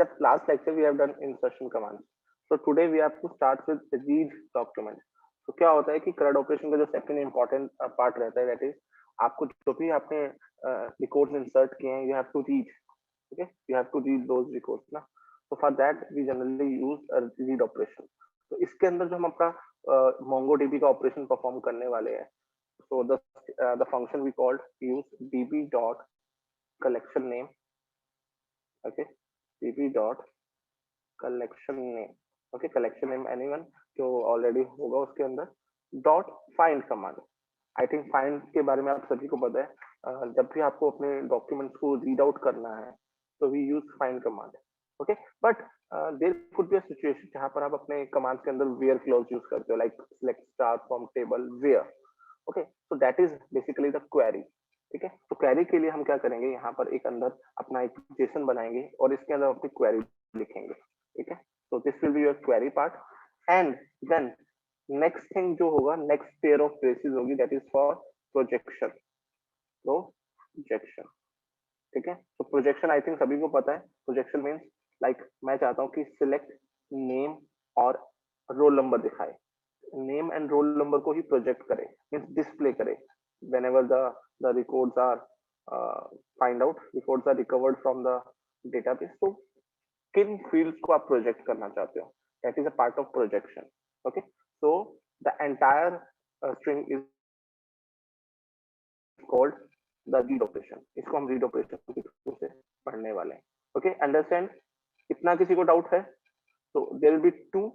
that last lecture we have done insertion commands. So today we have to start with read document. तो क्या होता है कि CRUD operation का जो सेकंड इंपॉर्टेंट पार्ट रहता है दैट इज आपको जो भी आपने रिकॉर्ड्स इंसर्ट किए हैं you have to read. Okay, you have to read those records ना. तो for that we generally use read operation. तो इसके अंदर जो हम अपना मोंगोडीबी का ऑपरेशन परफॉर्म करने वाले हैं, so the function we called use db dot collection name. Okay, db dot collection name. Okay, collection name anyone जो ऑलरेडी होगा उसके अंदर dot find command. I think find के बारे में आप सभी को पता है. जब भी आपको अपने डॉक्यूमेंट्स को रीड आउट करना है तो we use find command. Okay, but there could be a situation जहां पर आप अपने कमांड्स के अंदर वेयर क्लॉज यूज करते हो, like select star from table where. Okay, so that is basically the query. ठीक है, तो क्वेरी के लिए हम क्या करेंगे, यहाँ पर एक अंदर अपना एक जेसन बनाएंगे और इसके अंदर अपनी क्वेरी लिखेंगे. ठीक है, so this will be your query part. And then next thing जो होगा, next pair of braces होगी, that is for projection. Projection. ठीक है, तो projection I think सभी को पता है. projection means like मैं चाहता हूँ कि select name और roll number दिखाए. name and roll number को ही project करे, means display करे whenever the records are find out, records are recovered from the database. तो किन फील्ड्स को आप प्रोजेक्ट करना चाहते हो, that is a part of projection. Okay, so the entire string is called the read operation. इसको हम रीड ऑपरेशन के थ्रू से पढ़ने वाले हैं. Okay, understand? इतना किसी को डाउट है? तो there will be two.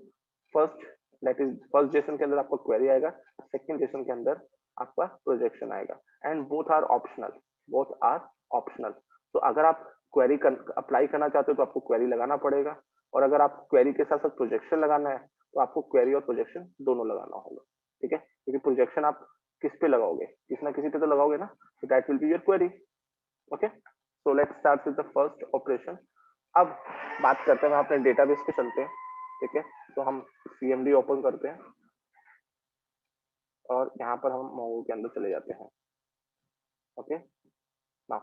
First that is first JSON के अंदर आपका क्वेरी आएगा, सेकंड जेसन के अंदर आपका प्रोजेक्शन आएगा, and both are optional. Both are optional. तो अगर आप क्वेरी अप्लाई करना चाहते हो तो आपको क्वेरी लगाना पड़ेगा, और अगर आप क्वेरी के साथ साथ प्रोजेक्शन लगाना है तो आपको क्वेरी और प्रोजेक्शन दोनों लगाना होगा. ठीक है, क्योंकि प्रोजेक्शन आप किस पे लगाओगे, किसी ना किसी पे तो लगाओगे ना. so that will be your query. Okay, so let's start with the first operation. अब बात करते हैं, अपने डेटाबेस पे चलते हैं. ठीक है, तो हम CMD ओपन करते हैं और यहाँ पर हम मोंगो के अंदर चले जाते हैं. ओके, नाउ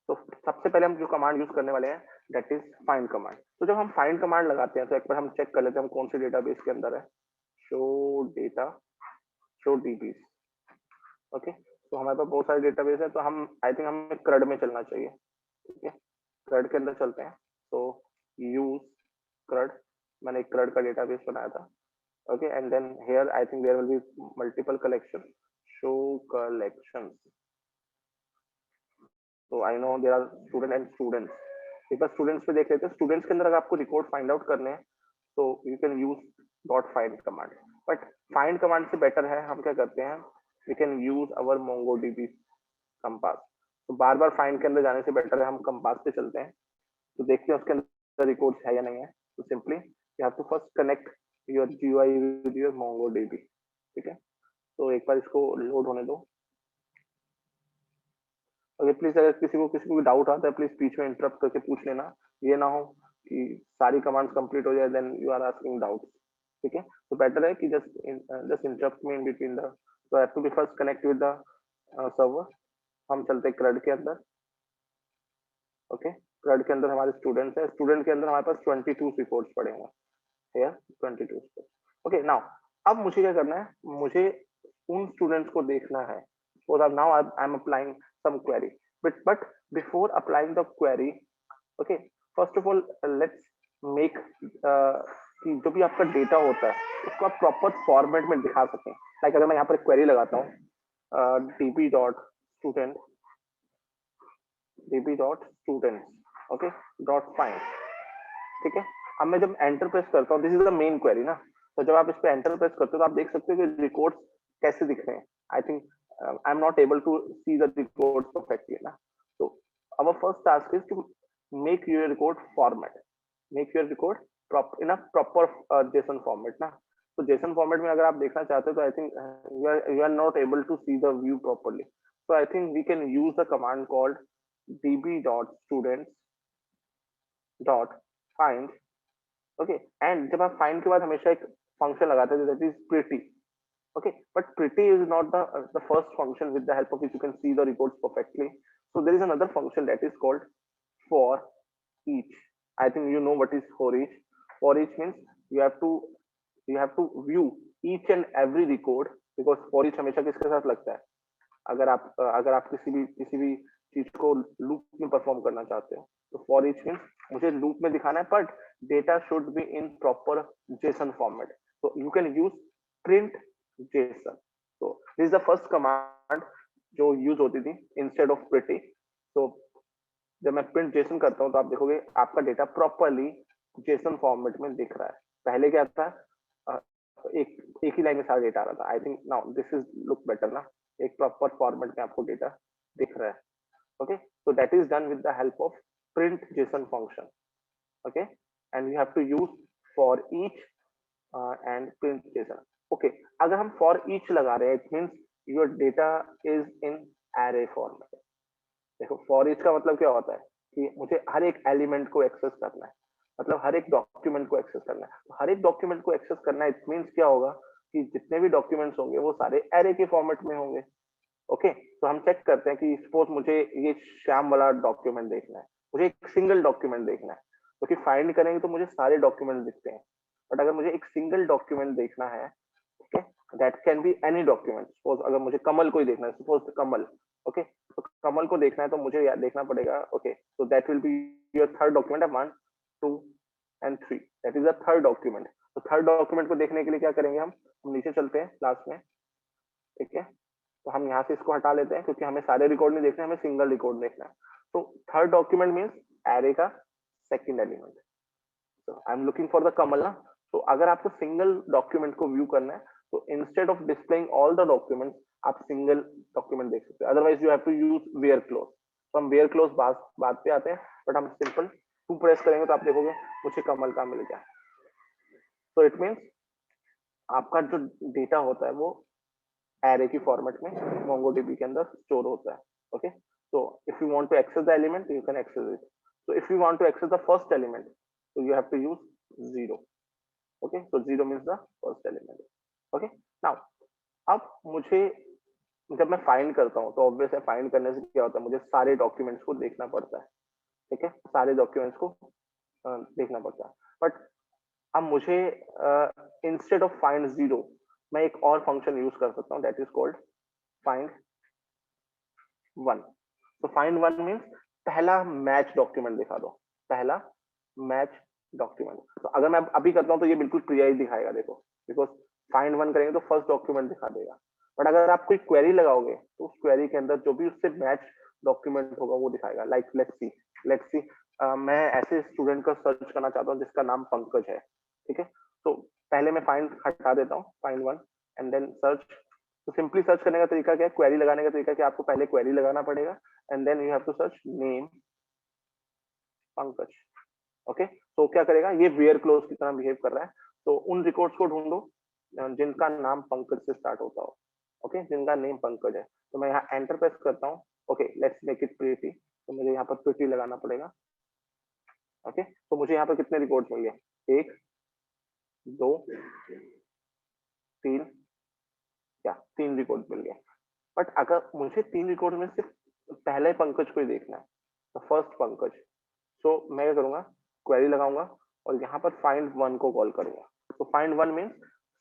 तो सबसे पहले हम जो कमांड यूज करने वाले हैं दैट इज फाइंड कमांड. तो जब हम फाइंड कमांड लगाते हैं तो एक बार हम चेक कर लेते हैं हम कौन से डेटाबेस के अंदर है. Show data, show dB. Okay, तो हमारे पास बहुत सारे डेटाबेस है, तो हम आई थिंक हमें क्रड में चलना चाहिए. ठीक है, क्रड के अंदर चलते हैं. तो यूज क्रड, मैंने एक क्रड का डेटाबेस बनाया था. Okay, and then here I think there will be multiple collection. Show collections. तो I know there are student and students. एक बार स्टूडेंट्स पे देख लेते हैं. स्टूडेंट्स के अंदर अगर आपको रिकॉर्ड फाइंड आउट करने हैं तो you can use dot find command. But find command से बेटर है हम क्या करते हैं, we can use our MongoDB compass. तो बार बार फाइंड के अंदर जाने से बेटर है हम कंपास पे चलते हैं. तो देखते हैं उसके अंदर रिकॉर्ड्स है या नहीं है. तो simply you have to first connect your GUI with your MongoDB. ठीक है, तो एक बार इसको लोड होने दो. ओके, प्लीज अगर किसी को डाउट आता है प्लीज बीच में इंटरप्ट करके पूछ लेना. ये ना हो कि सारी कमांड्स कंप्लीट हो जाए then you are asking doubts. ठीक है, तो बेटर है कि जस्ट इंटरप्ट में इन बिटवीन द. तो have to be first connect with the server. हम चलते हैं क्रड के अंदर. ओके, क्रड के अंदर हमारे स्टूडेंट्स है. स्टूडेंट के अंदर हमारे पास 22 रिकॉर्ड्स पड़े हुए हैं. हियर 22. ओके, नाउ अब मुझे क्या करना है, मुझे उन स्टूडेंट्स को देखना है. So that now I'm applying some query. But before applying the query, okay, first of all let's make कि जो भी आपका डेटा होता है उसको आप प्रॉपर फॉर्मेट में दिखा सकें. लाइक अगर मैं यहाँ पर क्वेरी लगाता हूँ db dot student, db dot student, okay, dot find. ठीक है, अब मैं जब एंटर प्रेस करता हूँ, this is the main query ना. तो जब आप इस पे एंटर प्रेस करते हो तो आप देख सकते हो कि रिकॉर्ड्स कैसे दिख रहे हैं. I think I am not able to see the records perfectly ना. तो our first task is to make your record format, make your record in a proper JSON format ना. तो JSON format में अगर आप देखना चाहते हो तो I think you are not able to see the view properly. So I think we can use the command called db.students dot find. Okay, and जब आप find के बाद हमेशा एक function लगाते हैं that is pretty. Okay, but pretty is not the first function with the help of which you can see the records perfectly. So there is another function that is called for each. I think you know what is for each. For each means you have to you have to view each and every record, because for each हमेशा किसके साथ लगता है? अगर आप किसी भी चीज को लूप में परफॉर्म करना चाहते हो, तो फॉर ईच मीन्स मुझे लूप में दिखाना है, but data should be in proper JSON format. So you can use print JSON. So this is the first command जो यूज होती थी इंस्टेड ऑफ pretty. So जब मैं प्रिंट जेसन करता हूँ तो आप देखोगे आपका डेटा प्रॉपरली जेसन फॉर्मेट में दिख रहा है. पहले क्या था, एक ही लाइन में सारा डेटा आ रहा था. I think now this is look better ना, एक प्रॉपर फॉर्मेट में आपको डेटा दिख रहा है. Okay, so that is done with the help of print JSON function. Okay, and you have to use for each and print JSON. Okay, अगर हम for each लगा रहे हैं, it means your data is in array format. देखो for each का मतलब क्या होता है कि मुझे हर एक एलिमेंट को एक्सेस करना है, मतलब हर एक डॉक्यूमेंट को एक्सेस करना है. हर एक डॉक्यूमेंट को एक्सेस करना है, इट मींस क्या होगा कि जितने भी डॉक्यूमेंट्स होंगे वो सारे एरे के फॉर्मेट में होंगे. ओके, तो हम चेक करते हैं कि सपोज मुझे ये श्याम वाला डॉक्यूमेंट देखना है, मुझे एक सिंगल डॉक्यूमेंट देखना है, क्योंकि तो फाइंड करेंगे तो मुझे सारे डॉक्यूमेंट दिखते हैं. बट अगर मुझे एक सिंगल डॉक्यूमेंट देखना है, okay, that can be any document. Suppose अगर मुझे कमल को ही देखना है, सपोज कमल, ओके, तो कमल को देखना है तो मुझे देखना पड़ेगा. Okay, so that will be your third document, 1 2 and 3. that is the third document. तो थर्ड डॉक्यूमेंट को देखने के लिए क्या करेंगे, हम नीचे चलते हैं लास्ट में. ठीक है, तो हम यहाँ से इसको हटा लेते हैं क्योंकि हमें सारे रिकॉर्ड नहीं देखना है, हमें सिंगल रिकॉर्ड देखना है. तो थर्ड डॉक्यूमेंट मीन्स एरे का सेकंड एलिमेंट. तो I am looking for the Kamal ना. तो अगर आपको सिंगल डॉक्यूमेंट को व्यू करना है, तो instead of displaying all the documents आप सिंगल डॉक्यूमेंट देख सकते हैं. Otherwise you have to use where clause. तो हम वेयर क्लोज बात पे आते हैं, बट हम सिंपल टू प्रेस करेंगे तो आप देखोगे मुझे कमल का मिल गया. तो इट मीन्स आपका जो डेटा होता है वो एरे की फॉर्मेट में मोंगोडीबी के अंदर स्टोर होता है. Okay, so if you want to access the element, you can access it. So if you want to access the first element, so you have to use 0. Okay, so 0 means the first element. Okay, now अब मुझे जब मैं find करता हूँ तो obvious है, find करने से क्या होता है, मुझे सारे डॉक्यूमेंट्स को देखना पड़ता है. ठीक है, सारे डॉक्यूमेंट्स को देखना पड़ता है. बट अब मुझे इंस्टेड ऑफ फाइंड 0 मैं एक और फंक्शन यूज कर सकता हूँ, दैट इज कॉल्ड फाइंड 1. तो फाइंड 1 मीन्स पहला मैच डॉक्यूमेंट दिखा दो, पहला मैच डॉक्यूमेंट. तो अगर मैं अभी करता हूँ तो ये बिल्कुल प्रिया ही दिखाएगा, देखो, बिकॉज फाइंड 1 करेंगे तो फर्स्ट डॉक्यूमेंट दिखा देगा. बट अगर आप कोई क्वेरी लगाओगे तो उस क्वेरी के अंदर जो भी उससे मैच डॉक्यूमेंट होगा वो दिखाएगा. लाइक लेट्स सी मैं ऐसे स्टूडेंट का सर्च करना चाहता हूँ जिसका नाम पंकज है. ठीक है, तो पहले मैं फाइंड हटा देता हूँ, फाइंड 1 एंड देन सर्च. तो सिंपली सर्च करने का तरीका क्या है, क्वेरी लगाने का तरीका, कि आपको पहले क्वेरी लगाना पड़ेगा and then you have to search name Pankaj. Okay, तो क्या करेगा, ये वेयर क्लोज की तरह बिहेव कर रहा है. तो उन रिकॉर्ड्स को ढूंढो जिनका नाम पंकज से स्टार्ट होता हो. ओके, जिनका नेम पंकज है. तो मैं यहाँ एंटर प्रेस करता हूँ. Okay, let's make it pretty. तो मुझे यहाँ पर प्रीटी लगाना पड़ेगा. ओके, तो मुझे यहाँ पर कितने रिकॉर्ड्स मिल गए, 1 2 3, क्या 3 रिकॉर्ड मिल गए. बट अगर मुझे 3 रिकॉर्ड में सिर्फ पहले पंकज को ही देखना है, तो फर्स्ट पंकज, सो मैं क्या करूंगा, क्वेरी लगाऊंगा और यहाँ पर फाइंड 1 को कॉल करूंगा. तो फाइंड 1 मीन्स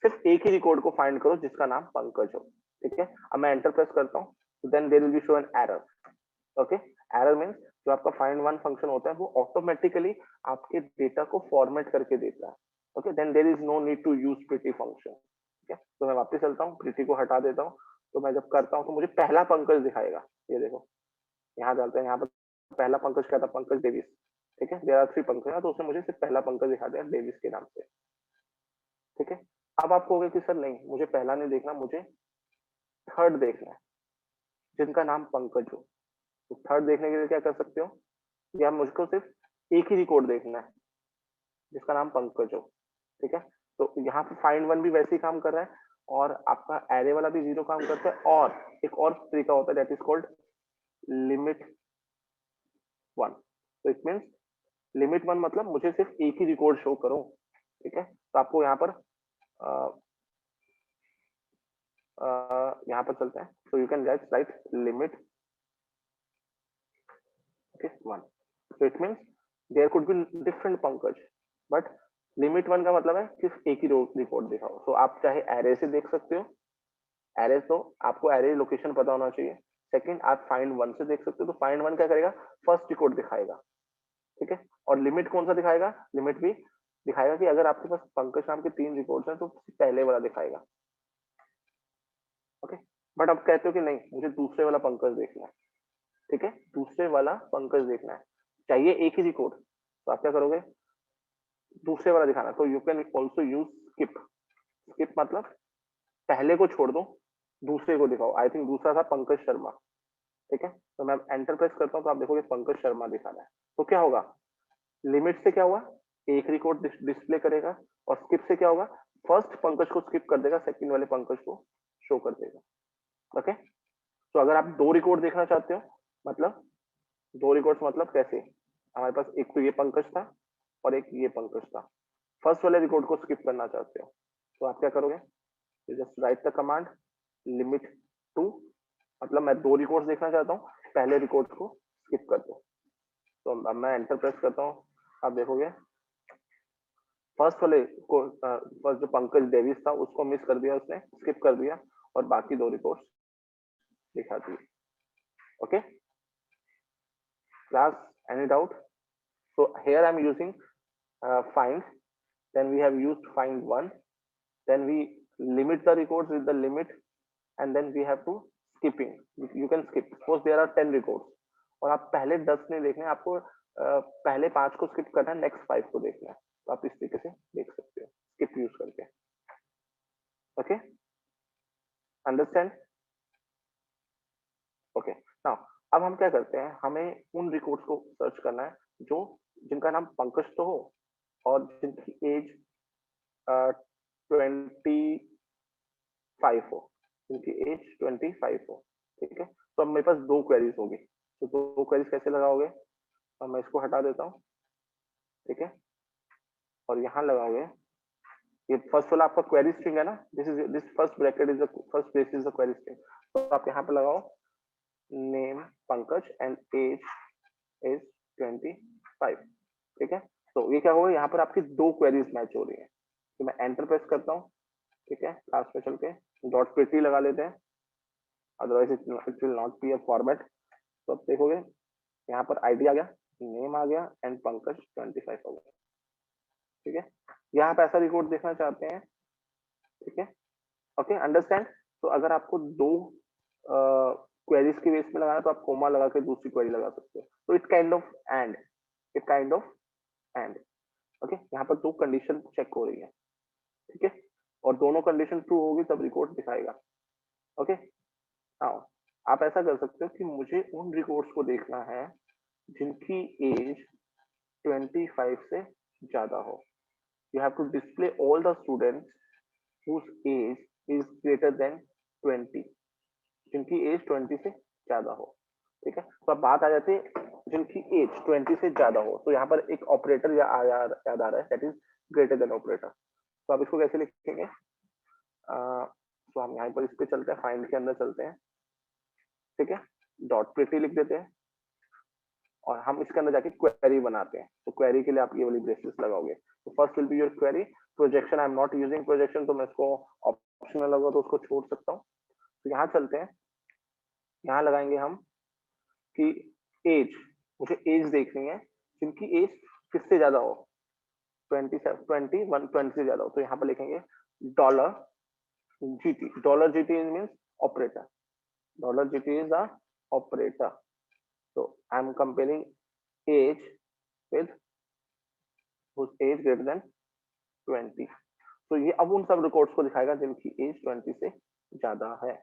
सिर्फ एक ही रिकॉर्ड को फाइंड करो जिसका नाम पंकज हो. ठीक है, अब मैं एंटर प्रेस करता हूँ, then there will be show an error. Okay, error means जो आपका फाइंड 1 फंक्शन होता है वो ऑटोमेटिकली आपके डेटा को फॉर्मेट करके देता है. Okay, then there is no need to use pretty function. ठीक है, तो मैं वापस चलता हूँ, प्रीटी को हटा देता हूँ. तो मैं जब करता हूँ तो मुझे पहला पंकज दिखाएगा. ये देखो, यहाँ डालते हैं, यहाँ पर पहला पंकज क्या था, पंकज डेविस. ठीक है, देयर आर 3 पंकज, तो उसने मुझे सिर्फ पहला पंकज दिखा दिया डेविस के नाम से. ठीक है, अब आप कहोगे कि सर नहीं, मुझे पहला नहीं देखना, मुझे थर्ड देखना है जिनका नाम पंकज हो. तो थर्ड देखने के लिए क्या कर सकते हो, या मुझको सिर्फ एक ही रिकॉर्ड देखना है जिसका नाम पंकज हो. ठीक है, तो यहाँ पे फाइंड 1 भी वैसे ही काम कर रहा है और आपका एरे वाला भी 0 काम करता है. और एक और तरीका होता है, दैट इज कॉल्ड लिमिट 1. तो इट मीन्स लिमिट 1 मतलब मुझे सिर्फ एक ही रिकॉर्ड शो करो. ठीक है, तो आपको यहाँ पर यहाँ पर चलते हैं. So you can write limit 1. So it means there could be different Pankaj, but limit one का मतलब है सिर्फ एक ही रिकॉर्ड दिखाओ। तो आप चाहे एरे से देख सकते हो, एरे तो आपको एरे लोकेशन पता होना चाहिए। सेकंड, आप फाइंड वन से देख सकते हो, तो फाइंड वन क्या करेगा, फर्स्ट रिकॉर्ड दिखाएगा, ठीक है। और लिमिट कौन सा दिखाएगा, लिमिट भी दिखाएगा कि अगर आपके पास पंकज नाम के 3 रिकॉर्ड्स हैं तो पहले वाला दिखाएगा, ओके। बट अब कहते हो कि नहीं मुझे दूसरे वाला पंकज देखना है, ठीक है, दूसरे वाला पंकज देखना है, चाहिए एक ही रिकॉर्ड, तो आप क्या करोगे, दूसरे वाला दिखाना। तो you can also use skip. Skip मतलब पहले को छोड़ दो, दूसरे को दिखाओ। आई थिंक दूसरा था पंकज शर्मा, ठीक है। तो मैं एंटर प्रेस करता हूँ तो आप देखोगे पंकज शर्मा दिखा रहा है। तो क्या होगा, लिमिट से क्या हुआ, एक रिकॉर्ड डिस्प्ले करेगा, और स्किप से क्या होगा, फर्स्ट पंकज को स्किप कर देगा, सेकंड वाले पंकज को शो कर देगा, ओके। तो अगर आप दो रिकॉर्ड देखना चाहते हो, मतलब दो रिकॉर्ड्स मतलब कैसे, हमारे पास एक तो ये पंकज था और एक ये पंकज था, फर्स्ट वाले रिकॉर्ड को स्किप करना चाहते हो, तो आप क्या करोगे, just write the command limit two, मतलब मैं दो रिकॉर्ड्स देखना चाहता हूँ, पहले रिकॉर्ड को स्किप कर दो। तो अब मैं एंटर प्रेस करता हूँ, आप देखोगे फर्स्ट वाले को, फर्स्ट जो पंकज डेविस था उसको मिस कर दिया, उसने स्किप कर दिया, और बाकी दो रिकॉर्ड्स दिखा दिए, okay. Class, any doubt? So here I'm using find, then we have used find one, then we limit the records with the limit, and then we have to skipping. You can skip. Suppose there are 10 records, और आप पहले 10 नहीं देखने, आपको पहले 5 को skip करना है, नेक्स्ट 5 को देखना है। तो आप इस तरीके से देख सकते हो स्किप यूज करके, ओके, अंडरस्टैंड? ओके, नाउ अब हम क्या करते हैं, हमें उन रिकॉर्ड्स को सर्च करना है जो, जिनका नाम पंकज तो हो और जिनकी एज 25 हो, जिनकी एज 25 हो, ठीक है। तो अब मेरे पास दो क्वेरीज होगी, तो दो क्वेरीज कैसे लगाओगे, अब मैं इसको हटा देता हूँ, ठीक है, और यहाँ लगाओगे, ये फर्स्ट वाला आपका क्वेरी स्ट्रिंग है ना, this first bracket is the first brace is the query string, तो आप यहाँ पे लगाओ name Pankaj and age is 25, ठीक है। तो ये क्या होगा, यहाँ पर आपकी दो क्वेरीज मैच हो रही है, तो मैं एंटर प्रेस करता हूँ, ठीक है, लास्ट में चल के डॉट प्रिटी लगा लेते हैं, otherwise it will not be a format. तो अब देखोगे यहाँ पर आईडी आ गया, नेम आ गया, एंड पंकज 25 हो गया, ठीक है। यहाँ पे ऐसा रिकॉर्ड देखना चाहते हैं, ठीक है, ओके, अंडरस्टैंड। तो अगर आपको दो क्वेरीज के बेस में लगाना है, तो आप कोमा लगा के दूसरी क्वेरी लगा सकते हो। तो it kind of and, it kind of and, okay. यहाँ पर दो कंडीशन चेक हो रही है, ठीक है, और दोनों कंडीशन ट्रू होगी तब रिकॉर्ड दिखाएगा, ओके। हाँ, आप ऐसा कर सकते हो कि मुझे उन रिकॉर्ड्स को देखना है जिनकी एज 25 से ज्यादा हो। You have to display all the students whose age is greater than 20, जिनकी एज 20 से ज्यादा हो, ठीक है। तो अब बात आ जाती है जिनकी एज 20 से ज्यादा हो, तो यहाँ पर एक ऑपरेटर याद आ रहा है, that is greater than operator. तो आप इसको कैसे लिखेंगे, तो हम यहाँ पर इस पे चलते हैं, फाइंड के अंदर चलते हैं, ठीक है, डॉट प्रिटी लिख देते हैं, और हम इसके अंदर जाके क्वेरी बनाते हैं। तो क्वेरी के लिए आप ये वाली ब्रेसेस लगाओगे। तो first will be your query projection, I am not using projection, तो मैं इसको ऑप्शनल लगा तो उसको छोड़ सकता हूँ। तो यहाँ चलते हैं, यहाँ लगाएंगे हम कि एज, मुझे एज देखनी है जिनकी एज किससे ज्यादा हो, 21 से ज्यादा हो। तो यहाँ पर लिखेंगे dollar GT, dollar GT means operator, dollar GT is the operator. So I'm comparing age with whose age greater than 20. तो ये अब उन सब रिकॉर्ड्स को दिखाएगा जिनकी एज 20 से ज्यादा है।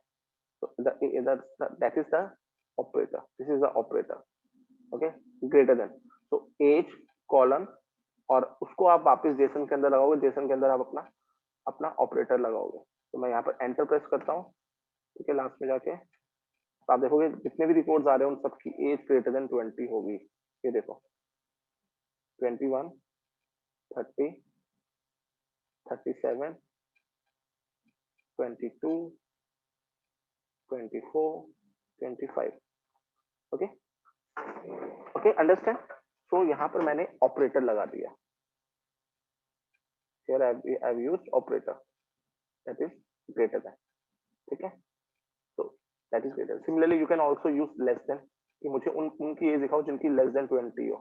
तो that is the operator. This is the operator. Okay, greater than. तो age कॉलन, और उसको आप वापस जेसन के अंदर लगाओगे, जेसन के अंदर आप अपना अपना ऑपरेटर लगाओगे। तो मैं यहाँ पर एंटर प्रेस करता हूँ, ठीक है, लास्ट में जाके तो आप देखोगे जितने भी रिकॉर्ड्स आ रहे हैं उन सबकी एज ग्रेटर देन 20 होगी। ये देखो 21, 30, 37, 22, 24, 25, okay, okay, understand? तो यहाँ पर मैंने ऑपरेटर लगा दिया, here I've used operator, that is greater than, ठीक है। तो that is greater. Similarly you can also use less than, कि मुझे उनकी एज दिखाओ जिनकी less than 20 हो,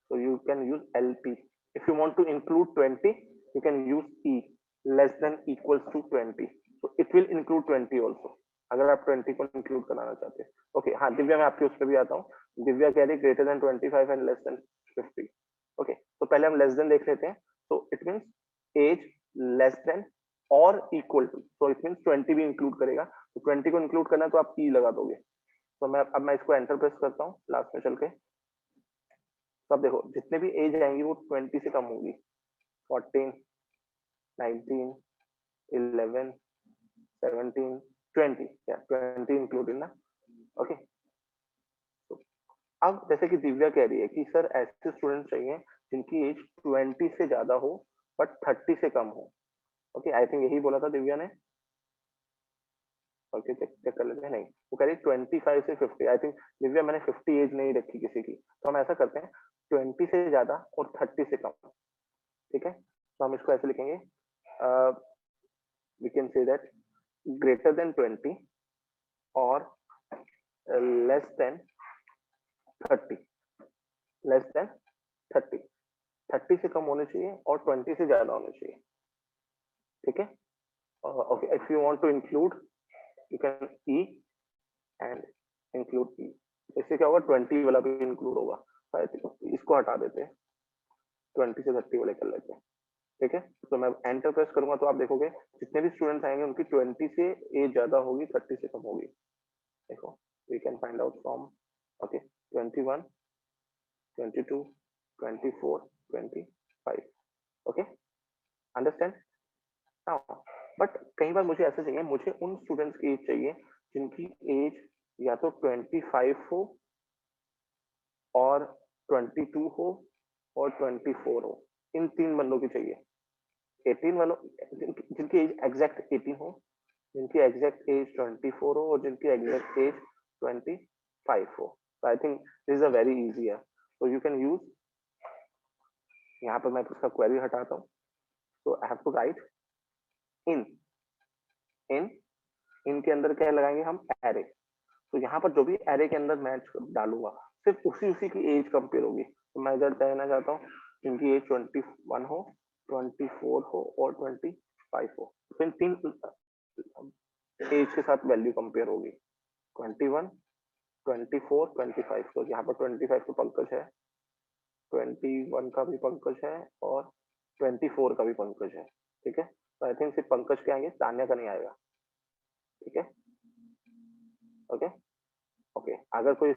so you can use LP. If you want to include 20 you can use E, less than equals to 20, so it will include 20 also, अगर आप 20 को include कराना चाहते हैं। ओके हाँ दिव्या, मैं आपके उस पर भी आता हूँ। दिव्या कह रही greater than 25 and less than 50। Okay तो पहले हम लेस देन देख लेते हैं। तो it means age less than और equal to, so it means 20 भी इंक्लूड करेगा, तो 20 को इंक्लूड करना है तो आप ई लगा दोगे। तो मैं इसको एंटर प्रेस करता हूँ लास्ट में चल के। तो अब देखो जितने भी एज आएंगी वो 20 से कम होगी, 14, 19, 11, 17, 20, या 20 इंक्लूडेड ना। ओके अब जैसे कि दिव्या कह रही है कि सर ऐसे स्टूडेंट चाहिए जिनकी एज 20 से ज्यादा हो बट 30 से कम हो। ओके आई थिंक यही बोला था दिव्या ने। ओके चेक कर लेते हैं। नहीं वो कह रही 25 से 50। आई थिंक दिव्या मैंने 50 एज नहीं रखी किसी की, तो हम ऐसा करते हैं 20 से ज्यादा और 30 से कम, ठीक है। तो हम इसको ऐसे लिखेंगे, we can say that greater than 20 और लेस देन 30, लेस देन 30, 30 से कम होने चाहिए और 20 से ज्यादा होने चाहिए, ठीक है। Okay if you want to include you can E and include E. इससे क्या होगा 20 वाला भी इंक्लूड होगा, इसको हटा देते हैं, 20 से 30 वाले कर लेते हैं, ठीक है। तो मैं एंटर प्रेस करूंगा तो आप देखोगे जितने भी स्टूडेंट्स आएंगे उनकी 20 से एज ज्यादा होगी, 30 से कम होगी। देखो we can find out from okay 21, 22, 24, 25, okay understand now. But कई बार मुझे ऐसा चाहिए, मुझे उन स्टूडेंट्स की एज चाहिए जिनकी एज या तो 25 हो और 22 हो और 24 हो, इन तीन बंदों की चाहिए। 18 वालों जिनकी एज एग्जैक्ट 18 हो, जिनकी एग्जैक्ट एज 24 हो और जिनकी एग्जैक्ट एज 25 हो। So I think this is a very easier. So you can use, यहाँ पर मैं उसका क्वेरी हटाता हूँ, so I have to write in के अंदर क्या लगाएंगे हम, एरे। तो यहाँ पर जो भी एरे के अंदर मैच डालूंगा सिर्फ उसी की एज कंपेयर होगी। तो मैं इधर कहना चाहता हूँ जिनकी एज 21 हो, 24 हो और 25 हो, तो इन तीन एज के साथ वैल्यू कंपेयर होगी, 21, 24, 25। तो यहाँ पर 25 तो पंकज है, 21 का भी पंकज है और 24 का भी पंकज है, ठीक है। तो आई थिंक सिर्फ पंकज के आएंगे, तान्या का नहीं आएगा, ठीक है। ओके ओके अगर कोई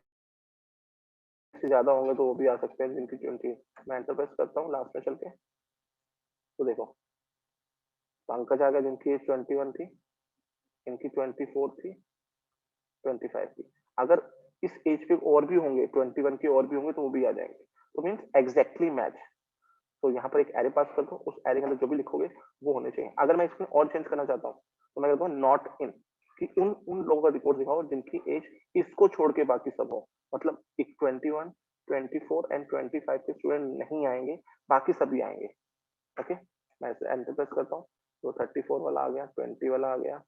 से ज्यादा होंगे तो वो भी आ सकते हैं जिनकी 20। मैं एंटर प्रेस करता हूँ लास्ट में चल के। तो देखो पंकज आ गया जिनकी एज 21 थी, इनकी 24 थी, 25 थी। अगर इस एज पे और भी होंगे, 21 के और भी होंगे तो वो भी आ जाएंगे। तो मीन्स एग्जैक्टली मैच। तो यहाँ पर एक एरे पास कर दो, उस एरे के अंदर जो भी लिखोगे वो होने चाहिए। अगर मैं इसमें और चेंज करना चाहता हूँ तो मैं कहता हूँ नॉट इन, कि उन लोगों का रिकॉर्ड दिखाओ जिनकी एज इसको छोड़ के बाकी सब हो। मतलब 21, 24 एंड 25 के स्टूडेंट नहीं आएंगे, बाकी सभी आएंगे। ओके मैं इसे एंटर प्रेस करता हूँ तो 34 वाला आ गया, 20 वाला आ गया,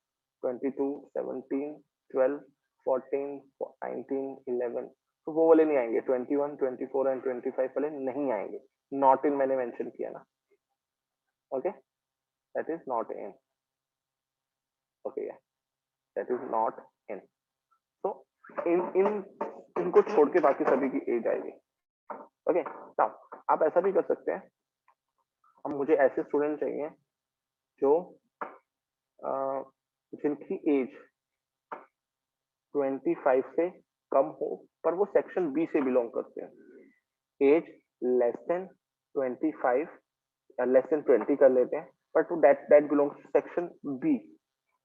22, 17, 12, 14, 19, 11। तो वो वाले नहीं आएंगे, 21, 24 एंड 25 वाले नहीं आएंगे। नॉट इन मैंने मेंशन किया ना, okay that is not in, okay that is not in. तो इन इन इनको छोड़ के बाकी सभी की एज आएगी। ओके नाउ आप ऐसा भी कर सकते हैं, अब मुझे ऐसे स्टूडेंट चाहिए जो जिनकी एज 25 से कम हो पर वो सेक्शन बी से बिलोंग करते हैं। एज लेस देन 25 या लेस देन 20 कर लेते हैं, but that belongs to section B.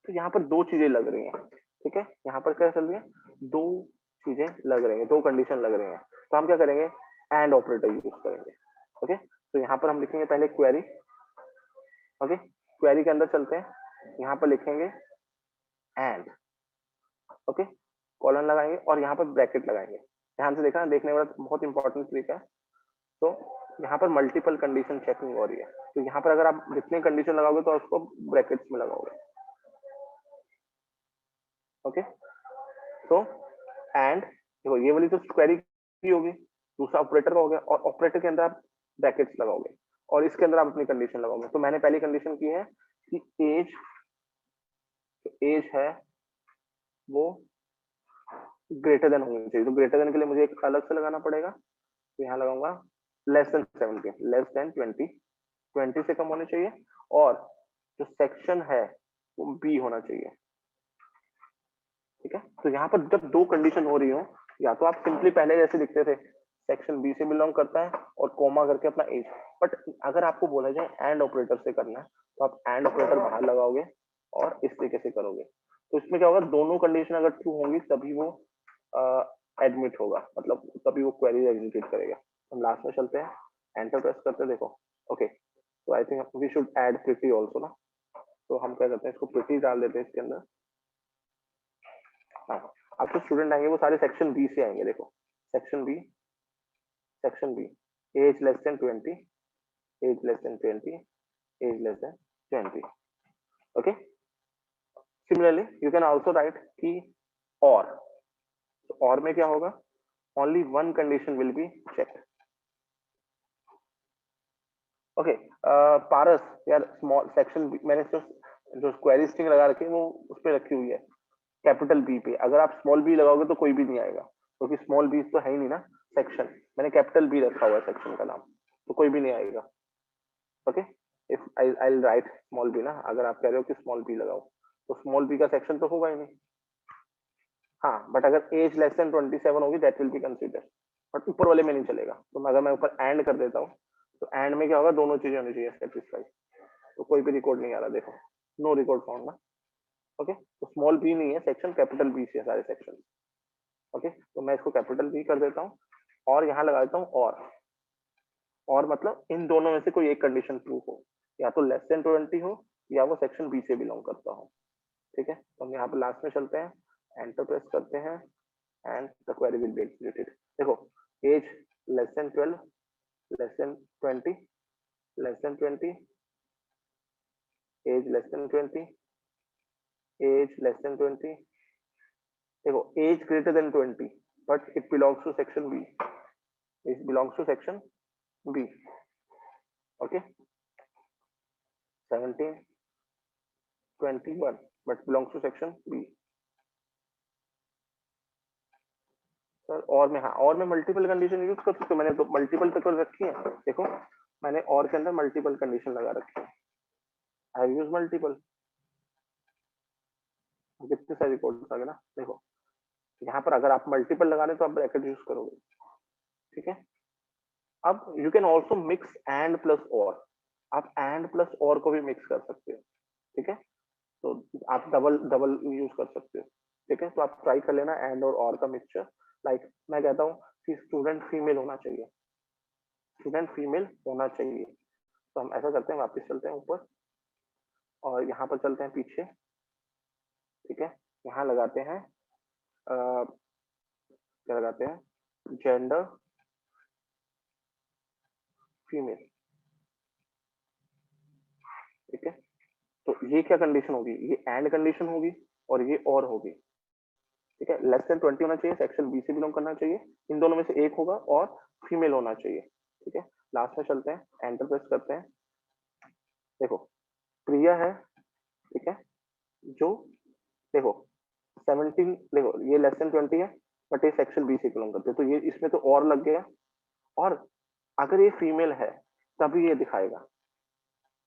तो यहाँ पर दो चीजें लग रही हैं, ठीक है। यहाँ पर क्या चल रही है, दो चीजें लग रही हैं, दो कंडीशन लग रही हैं। तो हम क्या करेंगे, एंड ऑपरेटर यूज करेंगे। ओके तो यहाँ पर हम लिखेंगे पहले क्वेरी। ओके क्वेरी के अंदर चलते हैं, यहाँ पर लिखेंगे एंड, ओके कॉलन लगाएंगे और यहाँ पर ब्रैकेट लगाएंगे, ध्यान से देखना, देखने वाला बहुत इंपॉर्टेंट तरीका है। तो यहाँ पर मल्टीपल कंडीशन चेकिंग हो रही है, तो यहाँ पर अगर आप जितने कंडीशन लगाओगे तो उसको ब्रैकेट्स में लगाओगे। ओके, तो एंड देखो ये वाली तो क्वेरी की होगी, दूसरा ऑपरेटर का हो गया, और ऑपरेटर के अंदर आप ब्रैकेट्स लगाओगे और इसके अंदर आप अपनी कंडीशन लगाओगे। तो मैंने पहली कंडीशन की है कि एज है वो ग्रेटर देन होनी चाहिए, तो ग्रेटर देन के लिए मुझे एक अलग से लगाना पड़ेगा, तो यहाँ लगाऊंगा लेस देन 17, लेस देन 20, 20 से कम होने चाहिए, और जो सेक्शन है वो बी होना चाहिए। ठीक है, तो यहाँ पर जब दो कंडीशन हो रही हो, या तो आप सिंपली पहले जैसे दिखते थे सेक्शन बी से बिलोंग करता है और कोमा करके अपना एज, बट अगर आपको बोला जाए एंड ऑपरेटर से करना है तो आप एंड ऑपरेटर बाहर लगाओगे और इस तरीके से करोगे। तो इसमें क्या होगा, दोनों कंडीशन अगर ट्रू होंगी तभी वो एडमिट होगा, मतलब तभी वो क्वेरी एग्जीक्यूट करेगा। हम लास्ट में चलते हैं, एंटर प्रेस करते हैं, देखो ओके, तो I think we should add pretty also ना, तो हम क्या करते हैं, इसको प्रिटी डाल देते हैं इसके अंदर। हाँ, अब जो स्टूडेंट आएंगे वो सारे सेक्शन बी से आएंगे, देखो section B, section B, age less than 20, age less than 20, age less than 20। Okay, similarly you can also write कि और, तो और में क्या होगा, only one condition will be checked. Okay, Paras यार स्मॉल सेक्शन मैंने जो क्वेरी स्ट्रिंग लगा रखी है वो उस पर रखी हुई है कैपिटल बी पे, अगर आप स्मॉल बी लगाओगे तो कोई भी नहीं आएगा, क्योंकि स्मॉल बी तो है ही नहीं ना सेक्शन, मैंने कैपिटल बी रखा हुआ है सेक्शन का नाम, तो कोई भी नहीं आएगा। Okay, if I write small B ना, अगर आप कह रहे हो कि स्मॉल बी लगाओ तो स्मॉल बी का सेक्शन तो होगा ही नहीं। हाँ, बट अगर एज लेस देन 27 होगी that will B consider, but ऊपर वाले में नहीं चलेगा। तो अगर मैं ऊपर एंड कर देता हूँ तो एंड में क्या होगा, दोनों चीजें होनी चाहिए सेटिस्फाई, तो कोई भी रिकॉर्ड नहीं आ रहा, देखो नो रिकॉर्ड फाउंड ना। ओके, तो स्मॉल बी नहीं है सेक्शन, कैपिटल बी से है सारे सेक्शन। ओके, तो मैं इसको कैपिटल बी कर देता हूँ और यहाँ लगा देता हूँ और मतलब इन दोनों में से कोई एक कंडीशन ट्रू हो, या तो लेस देन 20 हो या वो सेक्शन बी से बिलोंग करता हो। ठीक है, तो हम यहाँ पर लास्ट में चलते हैं, एंटर प्रेस करते हैं and the query will be executed. देखो age less than 12, less than 20, less than 20, age less than 20, age less than 20, देखो age greater than 20 but it belongs to section B, it belongs to section B. Okay, 17, 21 but belongs to section B. Sir और में, हाँ और में multiple condition use कर सकते हो, मैंने तो मल्टीपल पे कर रखी है, देखो मैंने और के अंदर मल्टीपल कंडीशन लगा रखी है, आई हैव यूज मल्टीपल, कितने सारे कोड्स आ गए ना, देखो यहाँ पर अगर आप मल्टीपल लगा रहे तो आप ब्रैकेट यूज करोगे। ठीक है, अब you can also mix and plus और, आप एंड प्लस और को भी मिक्स कर सकते हो। ठीक है, तो आप डबल डबल यूज कर सकते हो। ठीक है, तो आप ट्राई कर लेना एंड और का मिक्सचर, लाइक मैं कहता हूँ कि स्टूडेंट फीमेल होना चाहिए, स्टूडेंट फीमेल होना चाहिए, तो हम ऐसा करते हैं, वापस चलते हैं ऊपर और यहाँ पर चलते हैं पीछे। ठीक है, यहाँ लगाते हैं क्या लगाते हैं, जेंडर फीमेल। ठीक है, तो ये क्या कंडीशन होगी, ये एंड कंडीशन होगी और ये और होगी। ठीक है, लेस देन 20 होना चाहिए, सेक्शन बी से बिलोंग करना चाहिए, इन दोनों में से एक होगा और फीमेल होना चाहिए। ठीक है, लास्ट में चलते हैं, एंटर प्रेस करते हैं, देखो प्रिया है। ठीक है, जो देखो 17, देखो ये लेस देन 20 है बट ये सेक्शन बी से बिलोंग करते हैं, तो ये इसमें तो और लग गया, और अगर ये फीमेल है तभी ये दिखाएगा।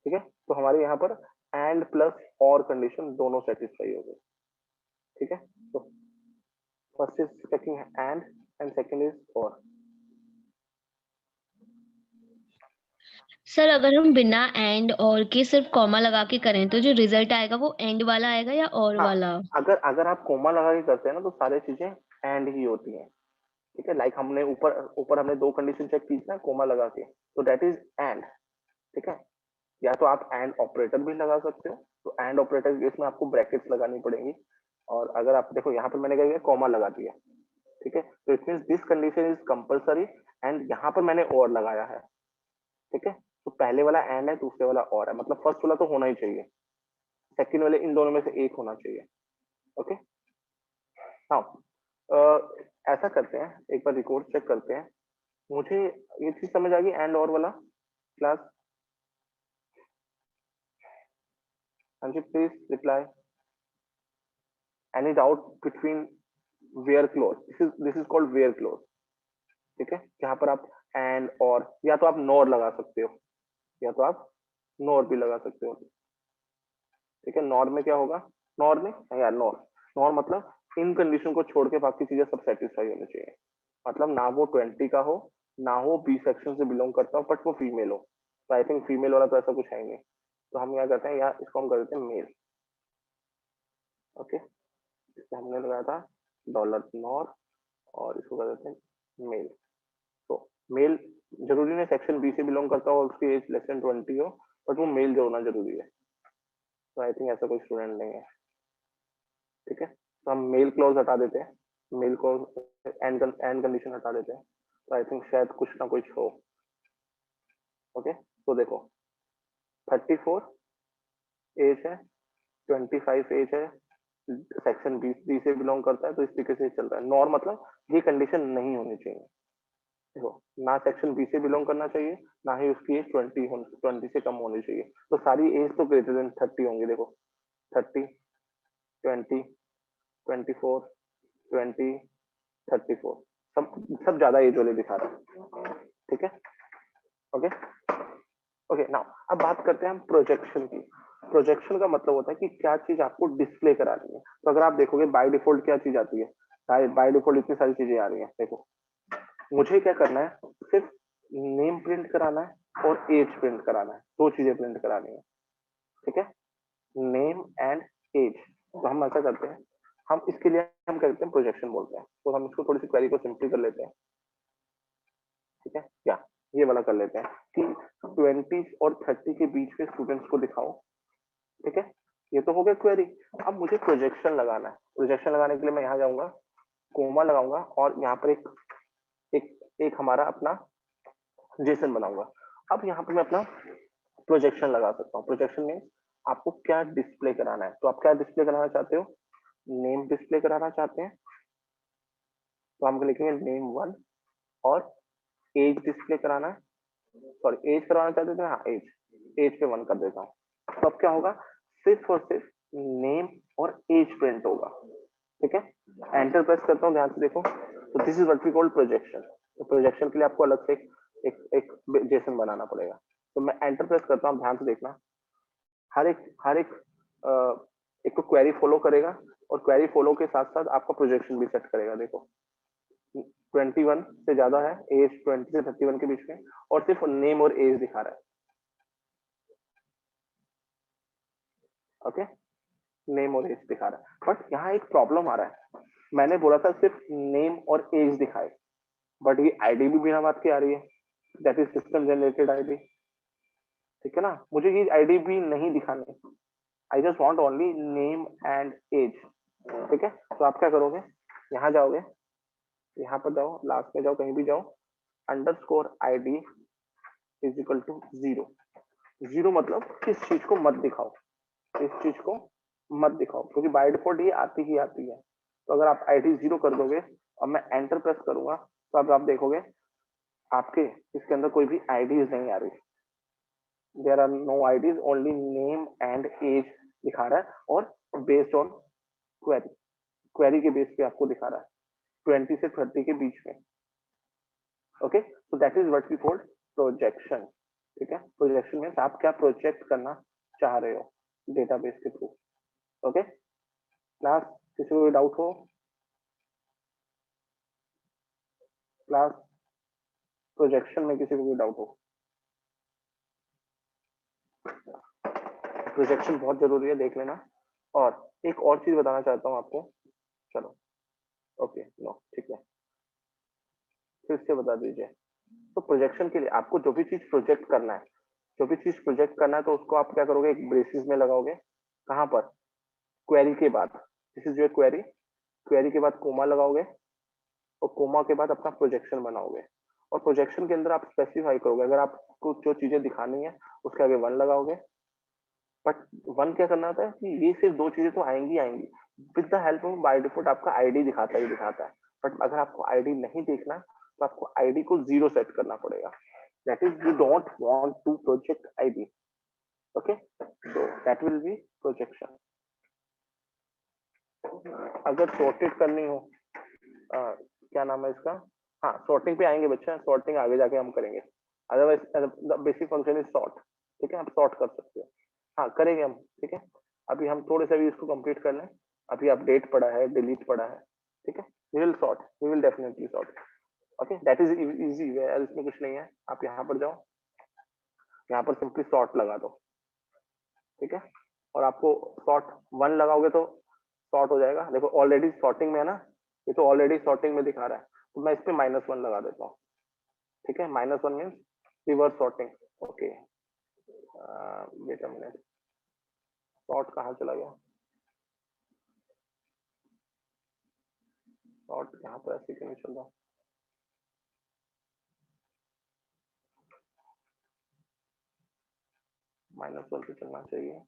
ठीक है, तो हमारे यहाँ पर एंड प्लस और कंडीशन दोनों सेटिस्फाई हो गए। ठीक है, तो first is checking and second is और। सर अगर हम बिना एंड और के सिर्फ कॉमा लगा के करें तो जो रिजल्ट आएगा वो एंड वाला आएगा या और हाँ, वाला? अगर अगर आप कोमा लगा के करते हैं ना तो सारी चीजें एंड ही होती हैं। ठीक है, लाइक हमने ऊपर ऊपर हमने दो कंडीशन चेक की थी ना कोमा लगा के, तो दैट इज एंड। ठीक है, या तो आप एंड ऑपरेटर भी लगा सकते हो, तो एंड ऑपरेटर इसमें आपको ब्रैकेट्स लगानी पड़ेंगी, और अगर आप देखो यहाँ पर मैंने क्या किया, कॉमा लगा दिया। ठीक है, तो it means this condition is compulsory and यहाँ पर मैंने और लगाया है, ठीक है, तो पहले वाला एंड है, दूसरे वाला और है, मतलब फर्स्ट वाला तो होना ही चाहिए, सेकंड वाले इन दोनों में से एक होना चाहिए। ओके, नाउ ऐसा करते हैं, एक बार रिकॉर्ड चेक करते हैं, मुझे ये चीज समझ आ गई एंड और वाला क्लास? हाँ जी, please reply. Any doubt between where clause? This is called where clause, ठीक है, जहां पर आप एंड और या तो आप नॉर लगा सकते हो, या तो आप नॉर भी लगा सकते हो, ठीक है। नॉर में क्या होगा? नॉर में यार, नॉर नॉर मतलब इन कंडीशन को छोड़ के बाकी चीजें सब सेटिस्फाई होनी चाहिए, मतलब ना वो 20 का हो, ना वो बी सेक्शन से बिलोंग करता हो, बट वो फीमेल हो। तो आई थिंक फीमेल वाला तो ऐसा कुछ है ही नहीं, तो हम क्या करते हैं, या इसको हम कर देते हैं मेल। ओके, इससे हमने लगाया था डॉलर नॉर, और इसको कर देते हैं मेल। तो मेल जरूरी नहीं सेक्शन बी से बिलोंग करता हो और उसकी एज लेस देन 20 हो, बट वो मेल जो होना जरूरी है। तो आई थिंक ऐसा कोई स्टूडेंट नहीं है, ठीक है, तो हम मेल क्लॉज हटा देते हैं, मेल क्लॉज एंड कंडीशन हटा देते हैं, तो आई थिंक शायद कुछ ना कुछ हो। ओके, तो देखो 34 एज है, 25 एज है, सेक्शन बी से बिलोंग करता है, तो इस तरीके से चल रहा है। नॉर मतलब ये कंडीशन नहीं होनी चाहिए, देखो, ना सेक्शन बी से बिलोंग करना चाहिए, ना ही उसकी एज 20 से कम होनी चाहिए, तो सारी एज तो ग्रेटर देन 30 होंगी। देखो 30, 20, 24, 20, 34, सब ज्यादा एज वाले दिखा रहा है, ठीक है। ओके, ओके, नाउ अब बात करते हैं हम प्रोजेक्शन की। प्रोजेक्शन का मतलब होता है कि क्या चीज आपको डिस्प्ले करानी है। तो अगर आप देखोगे बाय डिफॉल्ट क्या चीज आती है, बाय डिफॉल्ट इतनी सारी चीजें आ रही है। देखो मुझे क्या करना है, सिर्फ नेम प्रिंट कराना है और एज प्रिंट कराना है, दो चीजें प्रिंट करानी है, ठीक है, नेम एंड एज। तो हम ऐसा करते हैं, हम इसके लिए हम करते हैं प्रोजेक्शन बोलते हैं, तो हम इसको थोड़ी सी क्वेरी को सिंपली कर लेते हैं, ठीक है, क्या ये वाला कर लेते हैं कि 20 और 30 के बीच में स्टूडेंट्स को दिखाओ, ठीक है, ये तो हो गया क्वेरी। अब मुझे प्रोजेक्शन लगाना है, प्रोजेक्शन लगाने के लिए मैं यहाँ जाऊंगा, कोमा लगाऊंगा, और यहाँ पर एक एक हमारा अपना जेसन बनाऊंगा। अब यहाँ पे मैं अपना प्रोजेक्शन लगा सकता हूँ। प्रोजेक्शन में आपको क्या डिस्प्ले कराना है, तो आप क्या डिस्प्ले कराना चाहते हो? नेम डिस्प्ले कराना चाहते हैं, तो हम लिखेंगे नेम 1, और एज डिस्प्ले कराना है, सॉरी एज करवाना चाहते थे, हाँ एज, एज पे 1 कर देता हूँ। तो अब क्या होगा, सिर्फ और सिर्फ नेम और एज प्रिंट होगा, ठीक है। एंटर प्रेस करता हूँ, ध्यान से देखो, तो this is what we call projection. तो प्रोजेक्शन के लिए आपको अलग से एक जेसन बनाना पड़ेगा। तो मैं एंटर प्रेस करता हूँ, ध्यान से देखना, हर एक एक तो क्वेरी फॉलो करेगा, और क्वेरी फॉलो के साथ साथ आपका प्रोजेक्शन भी सेट करेगा। देखो 21 से ज्यादा है, एज 20 से 31 के बीच में, और सिर्फ नेम और एज दिखा रहा है। ओके, नेम और एज दिखा रहा है, बट यहाँ एक प्रॉब्लम आ रहा है। मैंने बोला था सिर्फ नेम और एज दिखाए, बट ये आईडी भी बिना बात की आ रही है, that is system generated ID, ठीक है ना। मुझे ये आईडी भी नहीं दिखानी, I just want only name and age, ठीक है। तो आप क्या करोगे, यहाँ जाओगे, यहाँ पर जाओ, लास्ट में जाओ, कहीं भी जाओ, underscore ID is equal to 0। 0 मतलब किस चीज को मत दिखाओ, इस चीज को मत दिखाओ, क्योंकि बाय डिफॉल्ट ये आती ही आती है। तो अगर आप आईडी 0 कर दोगे और मैं एंटर प्रेस करूंगा, तो अब आप देखोगे आपके इसके अंदर कोई भी आईडीज नहीं आ रही, there are no IDs, only name and age दिखा रहा है, और बेस्ड ऑन क्वेरी, क्वेरी के बेस पे आपको दिखा रहा है 20 से 30 के बीच में। Okay, so that is what we called projection, ठीक है। प्रोजेक्शन में आप क्या प्रोजेक्ट करना चाह रहे हो डेटाबेस के थ्रू। ओके, क्लास किसी को डाउट हो? क्लास प्रोजेक्शन में किसी को भी डाउट हो? प्रोजेक्शन बहुत जरूरी है, देख लेना। और एक और चीज बताना चाहता हूँ आपको, चलो ओके, नो ठीक है, फिर से बता दीजिए। तो प्रोजेक्शन के लिए आपको जो भी चीज प्रोजेक्ट करना है, जो भी चीज प्रोजेक्ट करना है, तो उसको आप क्या करोगे, एक ब्रेसिस में लगाओगे, कहाँ पर, क्वेरी के बाद, this is your query, query के बाद कोमा लगाओगे, और कोमा के बाद अपना प्रोजेक्शन बनाओगे, और प्रोजेक्शन के अंदर आप स्पेसिफाई करोगे, अगर आपको जो चीजें दिखानी है उसके आगे 1 लगाओगे। बट 1 क्या करना होता है कि ये सिर्फ 2 चीजें तो आएंगी आएंगी, with the help of by default आपका आईडी दिखाता ही दिखाता है। बट अगर आपको आईडी नहीं देखना तो आपको आईडी को 0 सेट करना पड़ेगा। That is you don't want to project ID. Okay, so that will be projection. अगर सॉर्टेड करनी हो, क्या नाम है इसका, हाँ सॉर्टिंग पे आएंगे बच्चा, सॉर्टिंग आगे जाके हम करेंगे। Otherwise basic function is sort. ठीक है, आप सॉर्ट कर सकते हो, हाँ करेंगे हम। ठीक है, अभी हम थोड़े से भी इसको कंप्लीट कर लें। अभी अपडेट पड़ा है, डिलीट पड़ा है। ठीक है, we will sort, we will definitely sort. Okay, that is easy way, इसमें कुछ नहीं है। आप यहाँ पर जाओ, यहाँ पर सिंपली सॉर्ट लगा दो। ठीक है, और आपको सॉर्ट 1 लगाओगे तो सॉर्ट हो जाएगा। देखो ऑलरेडी सॉर्टिंग में है ना, ये तो ऑलरेडी सॉर्टिंग में दिखा रहा है, तो मैं इस पे -1 लगा देता हूँ। ठीक है, -1 means reverse sorting. Okay, wait a minute, sort कहाँ चला गया? सॉर्ट यहाँ पर ऐसे क्यों नहीं चल रहा? -1 पे चलना चाहिए।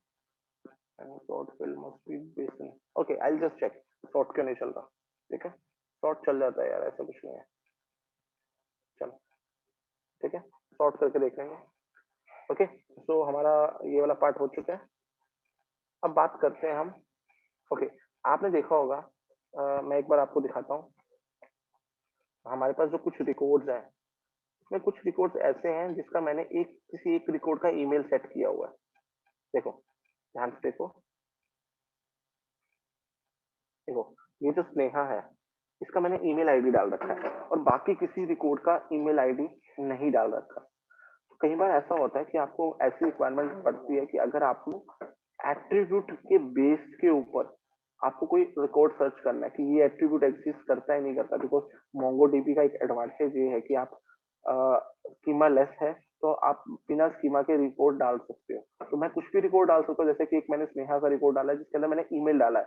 and sort field must be basin. Okay, I'll just check sort क्यों नहीं चल रहा। ठीक है, sort चल जाता है यार, ऐसा कुछ नहीं है। चलो ठीक है, सॉर्ट करके देख लेंगे। ओके, सो हमारा ये वाला पार्ट हो चुका है। अब बात करते हैं हम। ओके, आपने देखा होगा, मैं एक बार आपको दिखाता हूँ। हमारे पास जो कुछ रिकॉर्ड्स हैं, उसमें कुछ रिकॉर्ड्स ऐसे हैं जिसका मैंने किसी एक रिकॉर्ड का ईमेल सेट किया हुआ है। देखो, ध्यान से देखो। देखो, ये जो स्नेहा है, इसका मैंने ईमेल आईडी डाल रखा है, और बाकी किसी रिकॉर्ड का ईमेल आईडी नहीं डाल रखा। तो कई बार ऐसा होता है कि आपको ऐसी रिक्वायरमेंट पड़ती है कि अगर आपको एट्रीब्यूट के बेस के ऊपर आपको कोई रिकॉर्ड सर्च करना है कि ये एट्रीब्यूट एग्जिस्ट करता है नहीं करता, बिकॉज मोंगोडीबी का एक एडवांटेज ये है कि आप स्कीमा लेस है, तो आप बिना स्कीमा के रिकॉर्ड डाल सकते हो। तो मैं कुछ भी रिकॉर्ड डाल सकता हूँ, जैसे कि एक मैंने स्नेहा का रिकॉर्ड डाला है जिसके अंदर मैंने ईमेल डाला है।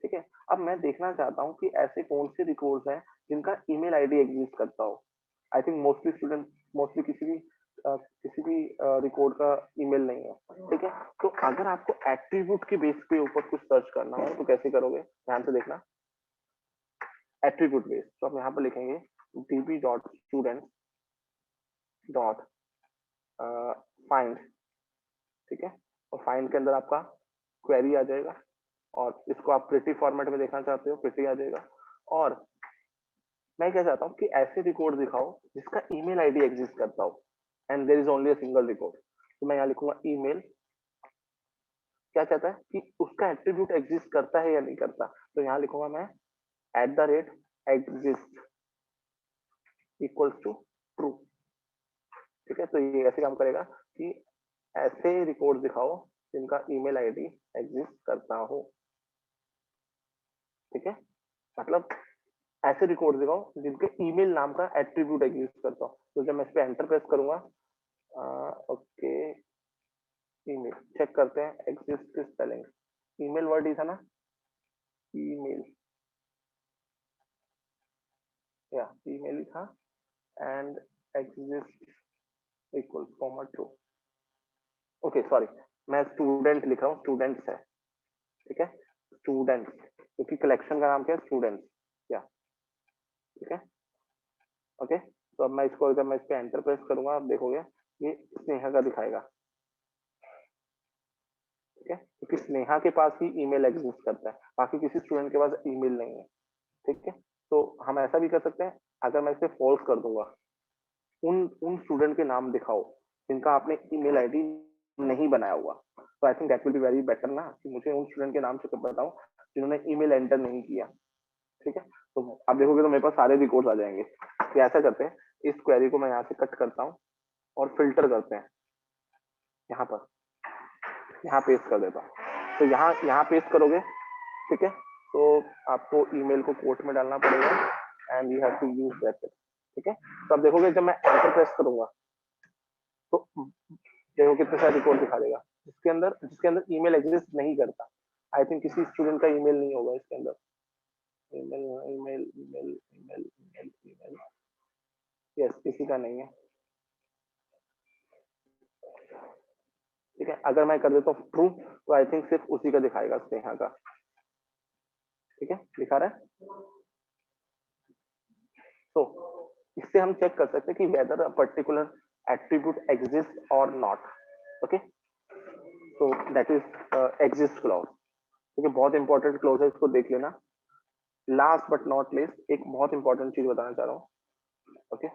ठीक है, अब मैं देखना चाहता हूँ कि ऐसे कौन से रिकॉर्ड्स हैं जिनका ईमेल आईडी एग्जिस्ट करता हो। I think mostly student, mostly किसी भी रिकॉर्ड का ईमेल नहीं है। ठीक है, तो अगर आपको एट्रीब्यूट के बेस पे ऊपर कुछ सर्च करना हो तो कैसे करोगे, ध्यान से देखना। एट्रीब्यूट बेस, तो आप यहाँ पर लिखेंगे db.student डॉट फाइंड। ठीक है, और फाइंड के अंदर आपका क्वेरी आ जाएगा, और इसको आप प्रिटी फॉर्मेट में देखना चाहते हो, प्रिटी आ जाएगा। और मैं क्या चाहता हूँ कि ऐसे रिकॉर्ड दिखाओ जिसका ईमेल आईडी एग्जिस्ट करता हो, and there is only a single record. तो मैं यहाँ लिखूंगा ईमेल, क्या चाहता है कि उसका एट्रीब्यूट एग्जिस्ट करता है या नहीं करता, तो यहाँ लिखूंगा मैं @exist इक्वल्स टू ट्रू। ठीक है, तो ये ऐसे काम करेगा कि ऐसे रिकॉर्ड दिखाओ जिनका ईमेल आईडी एग्जिस्ट करता हो। ठीक है, मतलब ऐसे रिकॉर्ड दिखाओ जिनके ईमेल नाम का एट्रीब्यूट एग्जिस्ट करता हो। तो जब मैं इस पे एंटर प्रेस करूंगा, ओके, ईमेल चेक करते हैं एग्जिस्ट की स्पेलिंग। ईमेल वर्ड ही था ना, ईमेल, या ईमेल ही था, and exist equal comma true. Okay sorry, मैं स्टूडेंट लिख रहा हूँ, स्टूडेंट्स है। ठीक है, स्टूडेंट्स, क्योंकि कलेक्शन का नाम क्या है, स्टूडेंट्स। या ठीक है, ओके, तो अब मैं इसको, जब मैं इस पे एंटर प्रेस करूंगा, आप देखोगे ये स्नेहा का दिखाएगा। ठीक है, क्योंकि स्नेहा के पास ही ईमेल एग्जिस्ट करता है, बाकी किसी स्टूडेंट के पास ईमेल नहीं है। ठीक है, तो हम ऐसा भी कर सकते हैं, अगर मैं इसे फॉल्स कर दूंगा, उन उन स्टूडेंट के नाम दिखाओ जिनका आपने ईमेल आईडी नहीं बनाया हुआ। तो I think that will be very better ना, कि मुझे उन स्टूडेंट के नाम से बताओ जिन्होंने ईमेल एंटर नहीं किया। ठीक है, तो आप देखोगे तो मेरे पास सारे रिकॉर्ड्स आ जाएंगे। तो ऐसा करते हैं, इस क्वेरी को मैं यहाँ से कट करता हूँ और फिल्टर करते हैं, यहाँ पर, यहाँ पेस्ट कर देता हूँ। तो यहाँ पेस्ट करोगे, ठीक है, तो आपको ईमेल को कोट में डालना पड़ेगा, and you have to use that. ठीक है, तो अब देखोगे जब मैं एंटर प्रेस करूंगा तो देखो कितने सारे रिकॉर्ड दिखा देगा जिसके अंदर ईमेल एग्जिस्ट नहीं करता। आई थिंक किसी स्टूडेंट का ईमेल नहीं होगा इसके अंदर। Email email email email yes, किसी का नहीं है। ठीक है, अगर मैं कर देता हूँ ट्रू तो आई थिंक सिर्फ उसी का दिखाएगा, स्नेहा का। ठीक है, दिखा रहा है। तो इससे हम चेक कर सकते हैं कि weather a particular attribute exist और नॉट। ओके, तो दैट इज एग्जिस्ट क्लॉज। ठीक है, बहुत इंपॉर्टेंट क्लॉज है, इसको देख लेना। लास्ट बट नॉट लीस्ट एक बहुत इंपॉर्टेंट चीज बताना चाह रहा हूँ। ओके,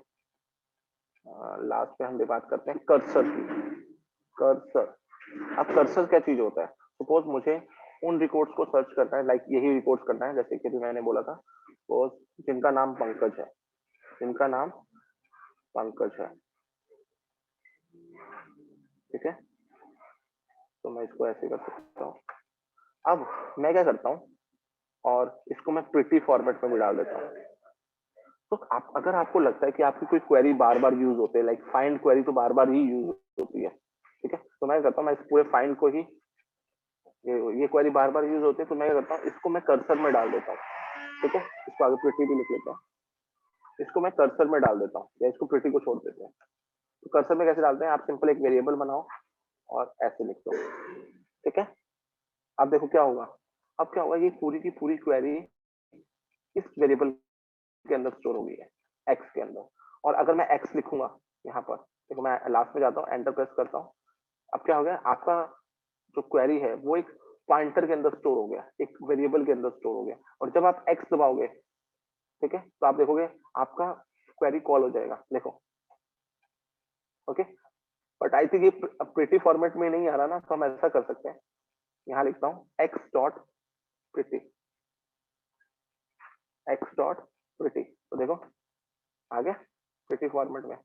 लास्ट पे हम बात करते हैं कर्सर की। कर्सर, अब कर्सर क्या चीज होता है? सपोज मुझे उन रिकॉर्ड्स को सर्च करना है, लाइक यही रिकॉर्ड्स करना है, जैसे कि अभी मैंने बोला था, सपोज जिनका नाम पंकज है, जिनका नाम पंकज है। ठीक है, तो मैं इसको ऐसे कर सकता हूँ। अब मैं क्या करता हूँ, और इसको मैं प्रिटी फॉर्मेट में भी डाल देता हूँ। तो आप, अगर आपको लगता है कि आपकी कोई क्वेरी बार बार यूज होते हैं, लाइक फाइंड क्वेरी तो बार बार ही यूज होती है, ठीक है, तो मैं करता हूँ, मैं इस पूरे फाइंड को ही, ये क्वेरी बार बार यूज होती है, तो मैं क्या करता हूँ, इसको मैं कर्सर में डाल देता हूँ। ठीक है, इसको आगे प्रिटी भी लिख लेता हूँ, इसको मैं कर्सर में डाल देता हूँ, या इसको प्रिटी को छोड़ देते हैं। तो कर्सर में कैसे डालते हैं, आप सिंपल एक वेरिएबल बनाओ और ऐसे लिख दो। ठीक है, अब देखो क्या होगा। अब क्या होगा, ये पूरी की पूरी क्वेरी इस वेरिएबल के अंदर स्टोर हो गई है, एक्स के अंदर। और अगर मैं एक्स लिखूंगा यहाँ पर, देखो मैं लास्ट में जाता हूँ, एंटर प्रेस करता हूँ। अब क्या हो गया, आपका जो क्वेरी है वो एक पॉइंटर के अंदर स्टोर हो गया, एक वेरिएबल के अंदर स्टोर हो गया। और जब आप एक्स दबाओगे, ठीक है, तो आप देखोगे आपका क्वेरी कॉल हो जाएगा, देखो। ओके, बट आई थिंक ये प्रिटी फॉर्मेट में नहीं आ रहा ना, तो हम ऐसा कर सकते हैं, यहाँ लिखता हूँ x dot pretty, x dot pretty, तो देखो आ गया प्रिटी फॉर्मेट में।